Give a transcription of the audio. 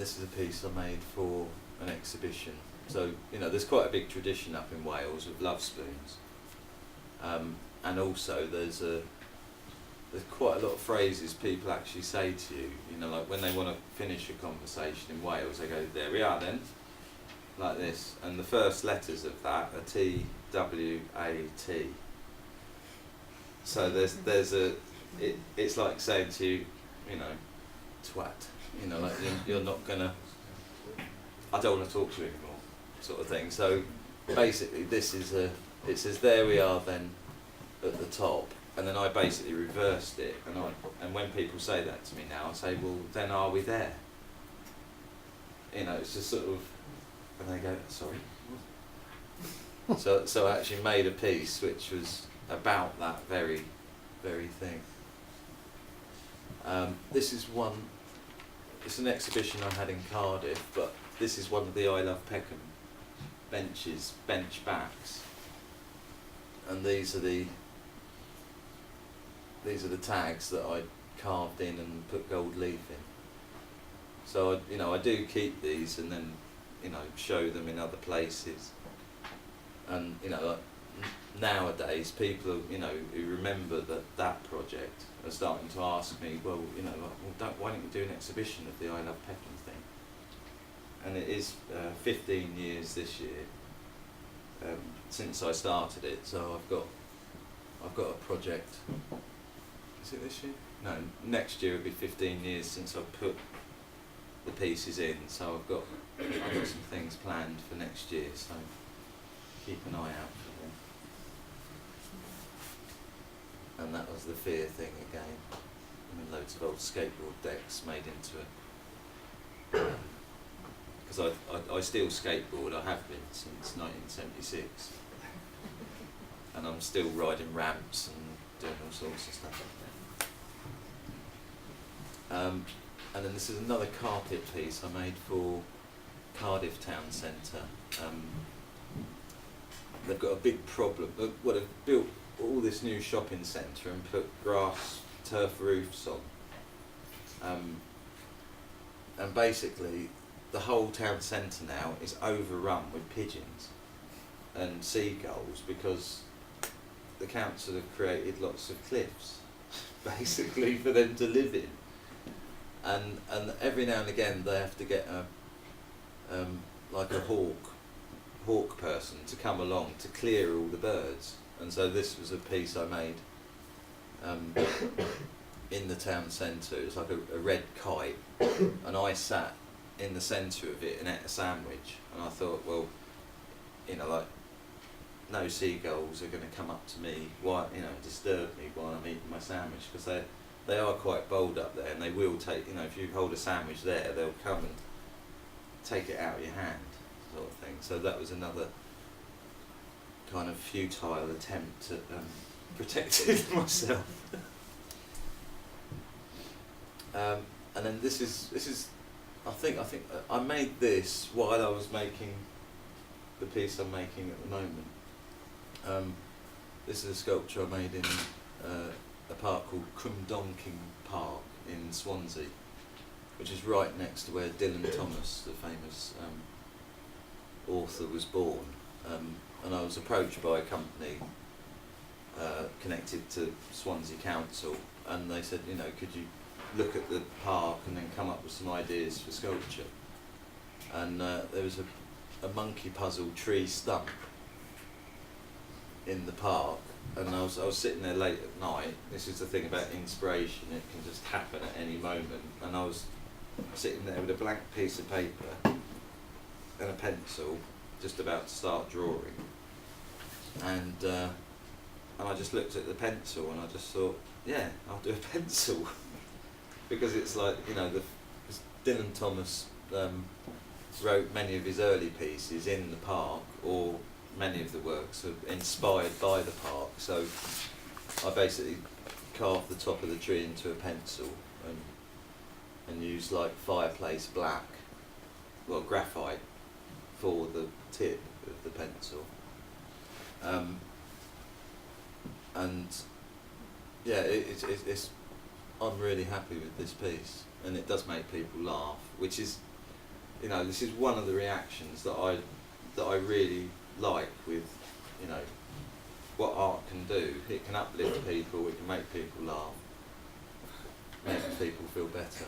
this is a piece I made for an exhibition. So, you know, there's quite a big tradition up in Wales of love spoons. And also there's quite a lot of phrases people actually say to you, you know, like when they want to finish a conversation in Wales, they go, "There we are then," like this. And the first letters of that are T, W, A, T. So it's like saying to you, you know, twat, you know, like you're not gonna, I don't want to talk to you anymore, sort of thing. So basically it says "there we are then" at the top, and then I basically reversed it, and when people say that to me now, I say, "Well, then are we there?" You know, it's just sort of, and they go, "Sorry." So I actually made a piece which was about that very thing. This is one. It's an exhibition I had in Cardiff, but this is one of the I Love Peckham bench backs, and these are the tags that I carved in and put gold leaf in. So I do keep these and then, you know, show them in other places. And you know, like, nowadays people, you know, who remember that project are starting to ask me, well, you know, why don't you do an exhibition of the I Love Peckham thing? And it is 15 years this year since I started it. So I've got a project. Is it this year? No, next year it'll be 15 years since I put the pieces in. So I've got some things planned for next year. So keep an eye out for them. And that was the fear thing again. I mean, loads of old skateboard decks made into it. Because I still skateboard. I have been since 1976. And I'm still riding ramps and doing all sorts of stuff. And then this is another carpet piece I made for Cardiff Town Centre. They've got a big problem. They've built all this new shopping centre and put grass turf roofs on. And basically the whole town centre now is overrun with pigeons and seagulls because the council have created lots of cliffs basically for them to live in. And every now and again they have to get like a hawk person to come along to clear all the birds. And so this was a piece I made in the town centre. It was like a red kite, and I sat in the centre of it and ate a sandwich. And I thought, well, you know, like, no seagulls are going to come up to me, disturb me while I'm eating my sandwich, because they are quite bold up there, and they will take, you know, if you hold a sandwich there, they'll come and take it out of your hand, sort of thing. So that was another kind of futile attempt at protecting myself. And then this is I think I made this while I was making the piece I'm making at the moment. This is a sculpture I made in a park called Crumdonking Park in Swansea, which is right next to where Dylan Thomas, the famous author, was born. And I was approached by a company connected to Swansea Council, and they said, you know, could you look at the park and then come up with some ideas for sculpture? And there was a monkey puzzle tree stump in the park, and I was sitting there late at night. This is the thing about inspiration, it can just happen at any moment. And I was sitting there with a blank piece of paper and a pencil, just about to start drawing, and I just looked at the pencil and I just thought, yeah, I'll do a pencil. Because it's like, you know, Dylan Thomas wrote many of his early pieces in the park, or many of the works are inspired by the park. So I basically carved the top of the tree into a pencil and used like fireplace black, well, graphite, for the tip of the pencil. And yeah, it's I'm really happy with this piece, and it does make people laugh, which is you know, this is one of the reactions that I really like with, you know, what art can do. It can uplift people, it can make people laugh, make people feel better.